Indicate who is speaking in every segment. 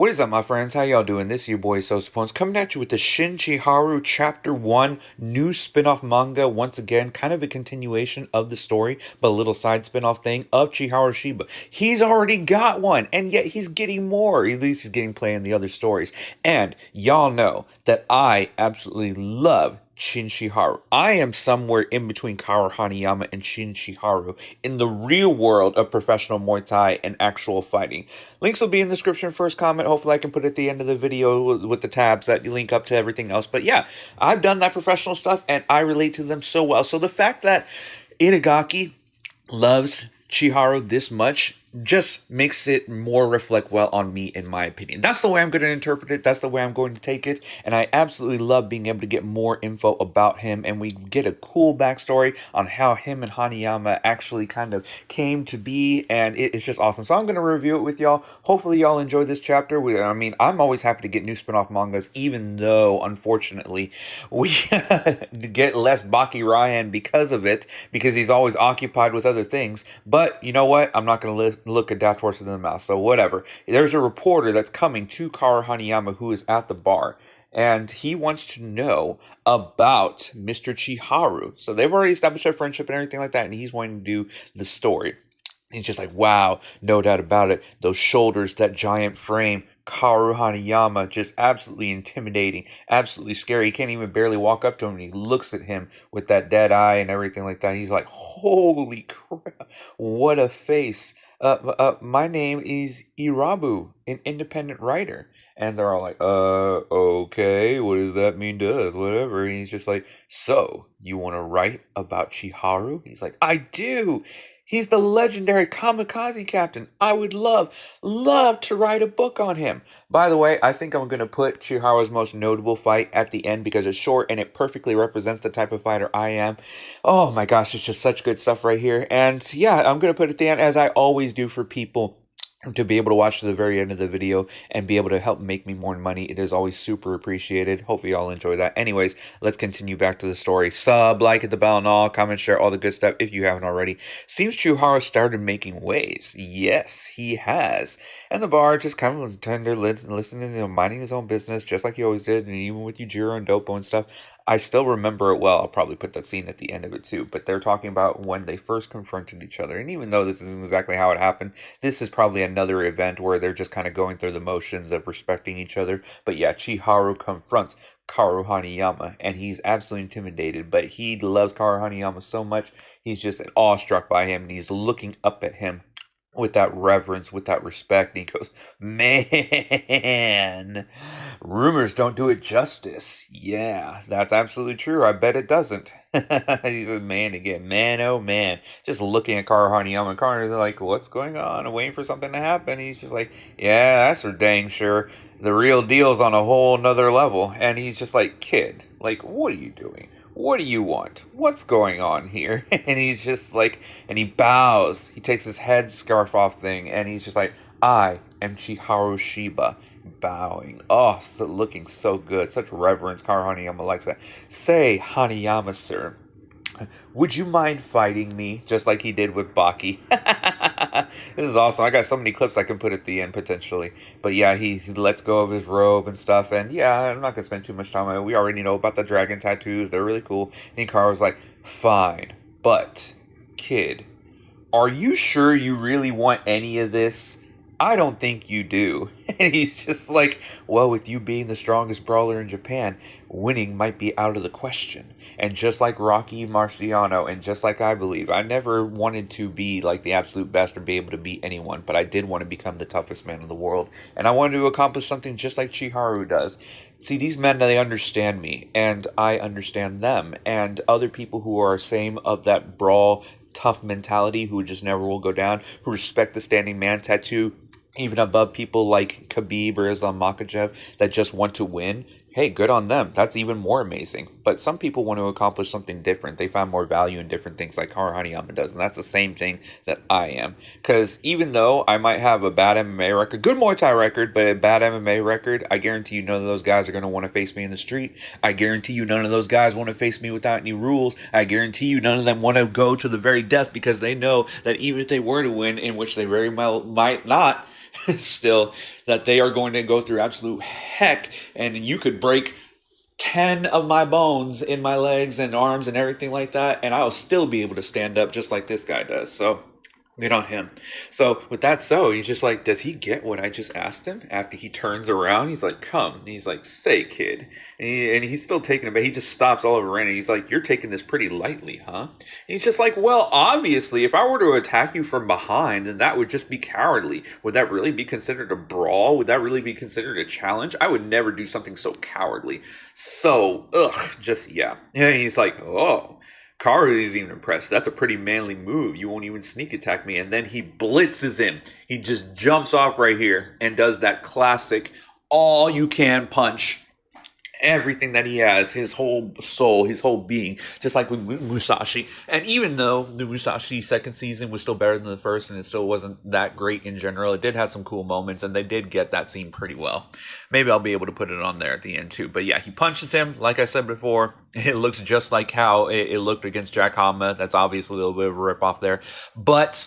Speaker 1: What is up, my friends? How y'all doing? This is your boy Sosapones coming at you with the Shin Chiharu Chapter 1 new spin-off manga. Once again, kind of a continuation of the story, but a little side spin-off thing of Chiharu Shiba. He's already got one, and yet he's getting more. At least he's getting play in the other stories. And y'all know that I absolutely love Shin Chiharu. I am somewhere in between Kaoru Hanayama and Shin Chiharu in the real world of professional Muay Thai and actual fighting. Links will be in the description, first comment. Hopefully I can put it at the end of the video with the tabs that link up to everything else. But yeah, I've done that professional stuff and I relate to them so well. So the fact that Itagaki loves Chiharu this much just makes it more reflect well on me, in my opinion. That's the way I'm going to interpret it. That's the way I'm going to take it. And I absolutely love being able to get more info about him. And we get a cool backstory on how him and Hanayama actually kind of came to be. And it's just awesome. So I'm going to review it with y'all. Hopefully y'all enjoy this chapter. I'm always happy to get new spin-off mangas, even though, unfortunately, we get less Baki Ryan because of it, because he's always occupied with other things. But you know what? I'm not going to look a daft horse in the mouth, so whatever. There's a reporter that's coming to Kaoru Hanayama who is at the bar, and he wants to know about Mr. Chiharu. So they've already established their friendship and everything like that, and he's wanting to do the story. He's just like, wow, no doubt about it. Those shoulders, that giant frame, Kaoru Hanayama, just absolutely intimidating, absolutely scary. He can't even barely walk up to him, and he looks at him with that dead eye and everything like that. He's like, holy crap, what a face. My name is Irabu, an independent writer. And they're all like, okay, what does that mean to us? Whatever. And he's just like, so, you want to write about Chiharu? He's like, I do. He's the legendary kamikaze captain. I would love to write a book on him. By the way, I think I'm going to put Chiharu's most notable fight at the end because it's short and it perfectly represents the type of fighter I am. Oh my gosh, it's just such good stuff right here. And yeah, I'm going to put it at the end, as I always do for people, to be able to watch to the very end of the video and be able to help make me more money. It is always super appreciated. Hopefully y'all enjoy that. Anyways, let's continue back to the story. Sub, like, hit the bell and all, comment, share, all the good stuff if you haven't already. Seems Chiharu started making waves. Yes, he has. And the bar just kind of tender listening and minding his own business, just like he always did, and even with Yujiro and Dopo and stuff. I still remember it well. I'll probably put that scene at the end of it too. But they're talking about when they first confronted each other. And even though this isn't exactly how it happened, this is probably another event where they're just kind of going through the motions of respecting each other. But yeah, Chiharu confronts Kaoru Hanayama, and he's absolutely intimidated. But he loves Kaoru Hanayama so much, he's just awestruck by him, and he's looking up at him with that reverence, with that respect. And he goes, man, rumors don't do it justice. Yeah, that's absolutely true. I bet it doesn't. He said, man, again, man, oh man. Just looking at Kaoru Hanayama, and Kaoru's like, what's going on? I'm waiting for something to happen. He's just like, yeah, that's for dang sure. The real deal's on a whole nother level. And he's just like, kid, like, what are you doing? What do you want? What's going on here? And he's just like, and he bows. He takes his head scarf off thing, and he's just like, I am Chiharu Shiba. Bowing. Oh, so looking so good. Such reverence. Kaoru Hanayama likes that. Say, Hanayama, sir, would you mind fighting me just like he did with Baki? This is awesome. I got so many clips I can put at the end potentially. But yeah, he lets go of his robe and stuff. And yeah, I'm not going to spend too much time on it. We already know about the dragon tattoos. They're really cool. And Hikaru's like, fine. But, kid, are you sure you really want any of this? I don't think you do. And he's just like, well, with you being the strongest brawler in Japan, winning might be out of the question. And just like Rocky Marciano, and just like I believe, I never wanted to be like the absolute best or be able to beat anyone, but I did want to become the toughest man in the world. And I wanted to accomplish something just like Chiharu does. See, these men, they understand me, and I understand them. And other people who are same of that brawl, tough mentality, who just never will go down, who respect the standing man tattoo, even above people like Khabib or Islam Makhachev that just want to win. Hey, good on them. That's even more amazing. But some people want to accomplish something different. They find more value in different things like Kaoru Hanayama does. And that's the same thing that I am. Because even though I might have a bad MMA record, good Muay Thai record, but a bad MMA record, I guarantee you none of those guys are going to want to face me in the street. I guarantee you none of those guys want to face me without any rules. I guarantee you none of them want to go to the very death because they know that even if they were to win, in which they very well might not, still, that they are going to go through absolute heck, and you could break 10 of my bones in my legs and arms and everything like that, and I'll still be able to stand up just like this guy does. So good on him. So with that, so he's just like, does he get what I just asked him? After he turns around, he's like, come. And he's like, say, kid. And he's still taking it, but he just stops all over and he's like, you're taking this pretty lightly, huh? And he's just like, well, obviously, if I were to attack you from behind, then that would just be cowardly. Would that really be considered a brawl? Would that really be considered a challenge? I would never do something so cowardly. So, just, yeah. And he's like, oh. Kaoru isn't even impressed. That's a pretty manly move. You won't even sneak attack me. And then he blitzes him. He just jumps off right here and does that classic all-you-can punch. Everything that he has, his whole soul, his whole being, just like with Musashi. And even though the Musashi second season was still better than the first and it still wasn't that great in general, it did have some cool moments and they did get that scene pretty well. Maybe I'll be able to put it on there at the end too. But yeah, he punches him, like I said before. It looks just like how it looked against Jack Hanma. That's obviously a little bit of a rip-off there. But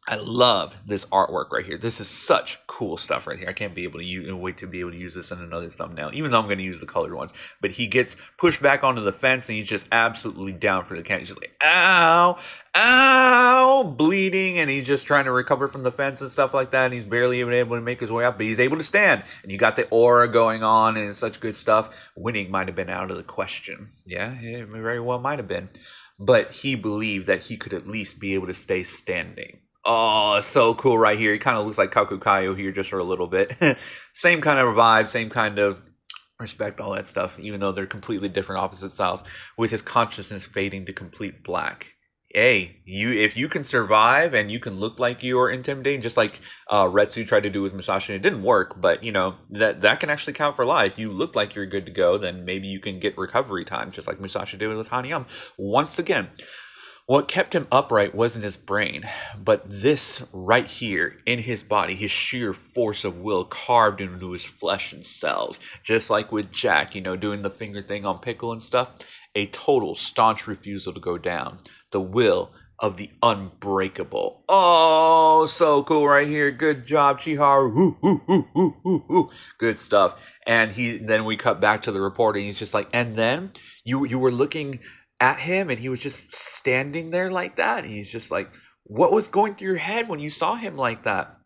Speaker 1: I love this artwork right here. This is such cool stuff right here. I can't be able to wait to be able to use this in another thumbnail, even though I'm going to use the colored ones. But he gets pushed back onto the fence, and he's just absolutely down for the count. He's just like, ow, ow, bleeding, and he's just trying to recover from the fence and stuff like that, and he's barely even able to make his way up, but he's able to stand. And you got the aura going on, and it's such good stuff. Winning might have been out of the question. Yeah, it very well might have been. But he believed that he could at least be able to stay standing. Oh, so cool right here. He kind of looks like Kakukayo here just for a little bit. Same kind of vibe, same kind of respect, all that stuff, even though they're completely different opposite styles, with his consciousness fading to complete black. Hey, if you can survive and you can look like you're intimidating, just like Retsu tried to do with Musashi, it didn't work, but you know, that can actually count for life. You look like you're good to go, then maybe you can get recovery time, just like Musashi did with Hanayama. Once again, what kept him upright wasn't his brain, but this right here in his body, his sheer force of will carved into his flesh and cells. Just like with Jack, you know, doing the finger thing on Pickle and stuff. A total staunch refusal to go down. The will of the unbreakable. Oh, so cool right here. Good job, Chiharu. Good stuff. And then we cut back to the reporter, and he's just like, and then you were looking at him and he was just standing there like that. And he's just like, what was going through your head when you saw him like that?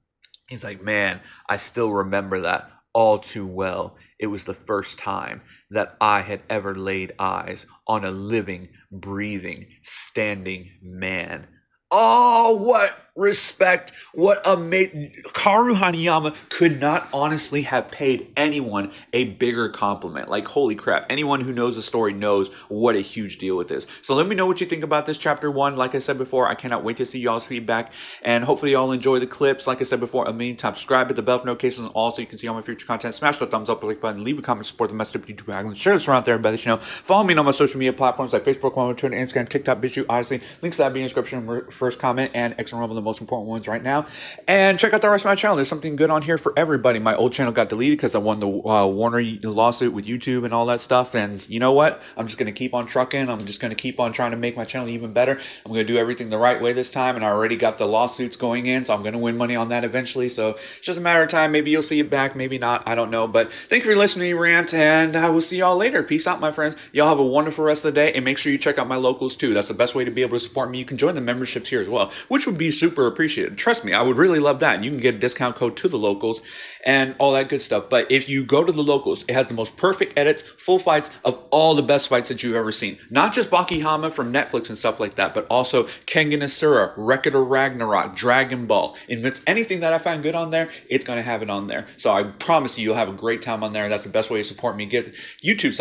Speaker 1: He's like, man, I still remember that all too well. It was the first time that I had ever laid eyes on a living, breathing, standing man. Oh, what respect, what amazing. Kaoru Hanayama could not honestly have paid anyone a bigger compliment. Like, holy crap, anyone who knows the story knows what a huge deal it is. So let me know what you think about this chapter 1. Like I said before, I cannot wait to see y'all's feedback, and hopefully y'all enjoy the clips. Like I said before, a million times, subscribe, hit the bell for notifications, and also you can see all my future content. Smash the thumbs up, like button, leave a comment, support the messed up YouTube channel, share this around there, everybody that you know. Follow me on my social media platforms like Facebook, Twitter, Instagram, TikTok, Bitchute, Odyssey. Links to that be in the description, first comment, and X and Rumble, the most important ones right now. And check out the rest of my channel. There's something good on here for everybody. My old channel got deleted because I won the Warner lawsuit with YouTube and all that stuff. And you know what? I'm just going to keep on trucking. I'm just going to keep on trying to make my channel even better. I'm going to do everything the right way this time. And I already got the lawsuits going in, so I'm going to win money on that eventually. So it's just a matter of time. Maybe you'll see it back. Maybe not. I don't know. But thank you for listening to me rant. And I will see y'all later. Peace out, my friends. Y'all have a wonderful rest of the day. And make sure you check out my locals too. That's the best way to be able to support me. You can join the memberships here as well, which would be super appreciated. Trust me, I would really love that. And you can get a discount code to the locals and all that good stuff. But if you go to the locals, it has the most perfect edits, full fights of all the best fights that you've ever seen. Not just Baki Hanma from Netflix and stuff like that, but also Kengan Asura, Record of Ragnarok, Dragon Ball. And if it's anything that I find good on there, it's going to have it on there. So I promise you, you'll have a great time on there. That's the best way to support me. Get YouTube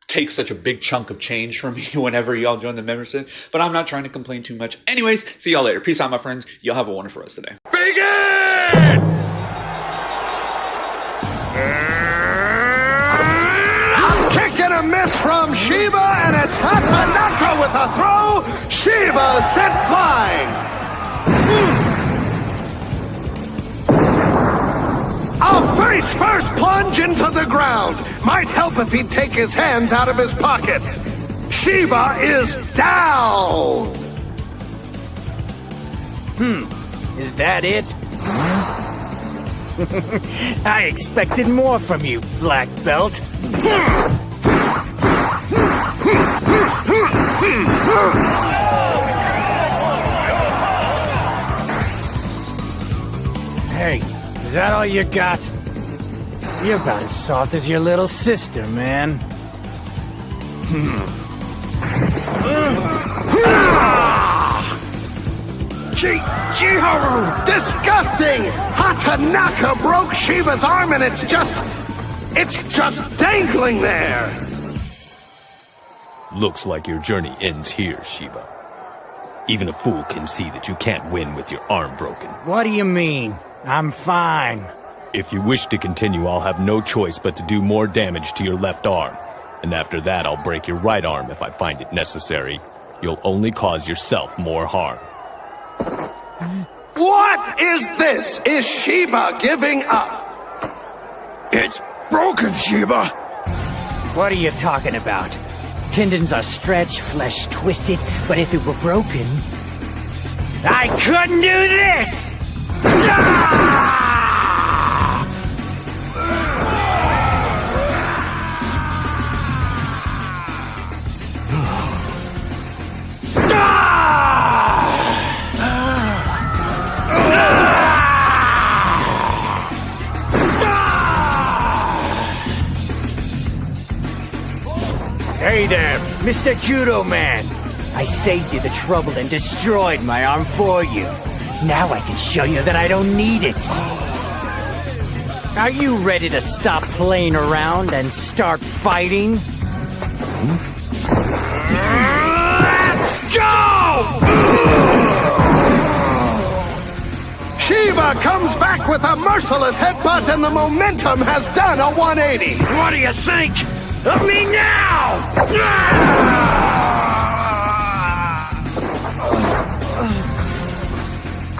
Speaker 1: takes such a big chunk of change from me whenever y'all join the membership, but I'm not trying to complain too much. Anyways, see y'all later. Peace out, my friends. Y'all have a wonderful rest of the day.
Speaker 2: Begin! A kick and a miss from Shiba, and it's Hatanaka with a throw. Shiba sent flying. A face-first plunge into the ground. Might help if he'd take his hands out of his pockets. Shiba is down.
Speaker 3: Is that it? I expected more from you, Black Belt. Hey, is that all you got? You're about as soft as your little sister, man.
Speaker 2: Chiharu! Disgusting! Hatanaka broke Shiba's arm and it's just dangling there!
Speaker 4: Looks like your journey ends here, Shiba. Even a fool can see that you can't win with your arm broken.
Speaker 3: What do you mean? I'm fine.
Speaker 4: If you wish to continue, I'll have no choice but to do more damage to your left arm. And after that, I'll break your right arm if I find it necessary. You'll only cause yourself more harm.
Speaker 2: What is this? Is Shiba giving up?
Speaker 3: It's broken, Shiba! What are you talking about? Tendons are stretched, flesh twisted, but if it were broken, I couldn't do this! Ah! Hey there, Mr. Judo Man! I saved you the trouble and destroyed my arm for you. Now I can show you that I don't need it. Are you ready to stop playing around and start fighting? Let's go!
Speaker 2: Shiba comes back with a merciless headbutt and the momentum has done a 180.
Speaker 3: What do you think of me now?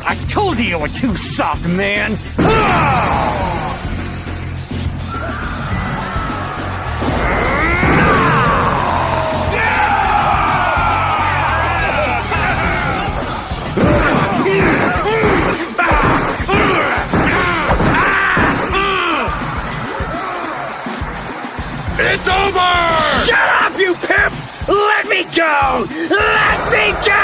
Speaker 3: I told you were too soft, man!
Speaker 2: It's over!
Speaker 3: Shut up, you pimp! Let me go! Let me go!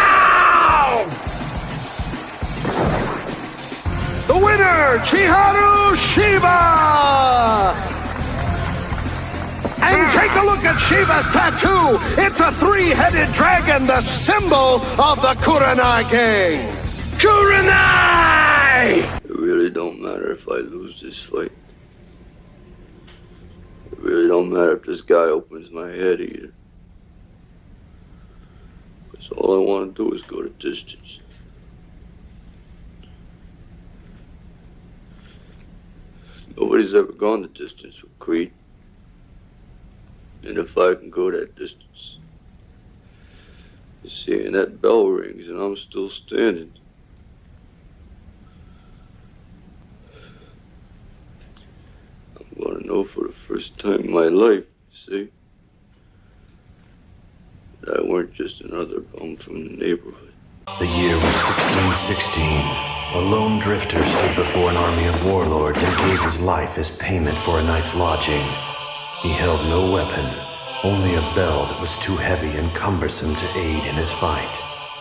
Speaker 2: The winner, Chiharu Shiba! And take a look at Shiba's tattoo. It's a three-headed dragon, the symbol of the Kurenai gang.
Speaker 3: Kurenai!
Speaker 5: It really don't matter if I lose this fight. It really don't matter if this guy opens my head either. Because all I want to do is go the distance. Nobody's ever gone the distance with Creed. And if I can go that distance, you see, and that bell rings and I'm still standing. I'm gonna know for the first time in my life, see, that I weren't just another bum from the neighborhood.
Speaker 6: The year was 1616. A lone drifter stood before an army of warlords and gave his life as payment for a night's lodging. He held no weapon, only a bell that was too heavy and cumbersome to aid in his fight.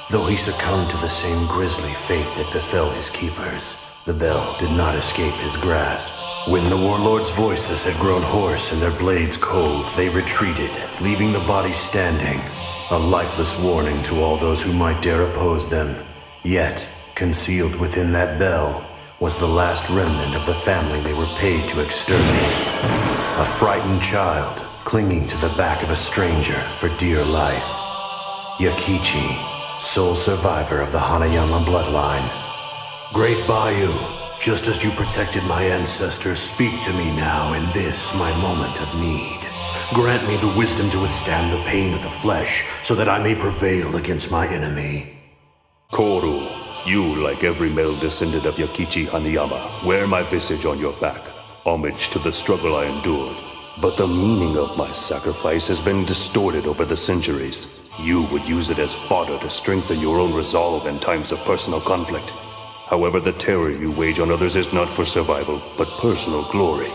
Speaker 6: Though he succumbed to the same grisly fate that befell his keepers, the bell did not escape his grasp. When the warlords' voices had grown hoarse and their blades cold, they retreated, leaving the body standing, a lifeless warning to all those who might dare oppose them. Yet, concealed within that bell was the last remnant of the family they were paid to exterminate. A frightened child clinging to the back of a stranger for dear life. Yakichi, sole survivor of the Hanayama bloodline. Great Bayou, just as you protected my ancestors, speak to me now in this, my moment of need. Grant me the wisdom to withstand the pain of the flesh, so that I may prevail against my enemy.
Speaker 7: Kaoru, you, like every male descendant of Yakichi Hanayama, wear my visage on your back, homage to the struggle I endured. But the meaning of my sacrifice has been distorted over the centuries. You would use it as fodder to strengthen your own resolve in times of personal conflict. However, the terror you wage on others is not for survival, but personal glory.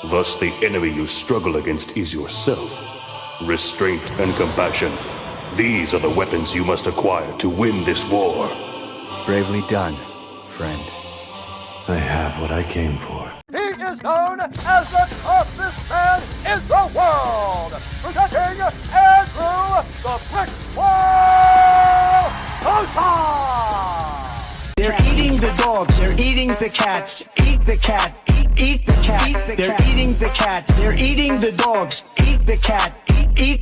Speaker 7: Thus, the enemy you struggle against is yourself. Restraint and compassion. These are the weapons you must acquire to win this war.
Speaker 3: Bravely done, friend.
Speaker 6: I have what I came for.
Speaker 8: He is known as the toughest man in the world, presenting Andrew the Brick Wall Sosa!
Speaker 9: They're eating the dogs, they're eating the cats. Eat the cat, eat the cat. They're eating the cats, they're eating the dogs. Eat the cat, eat the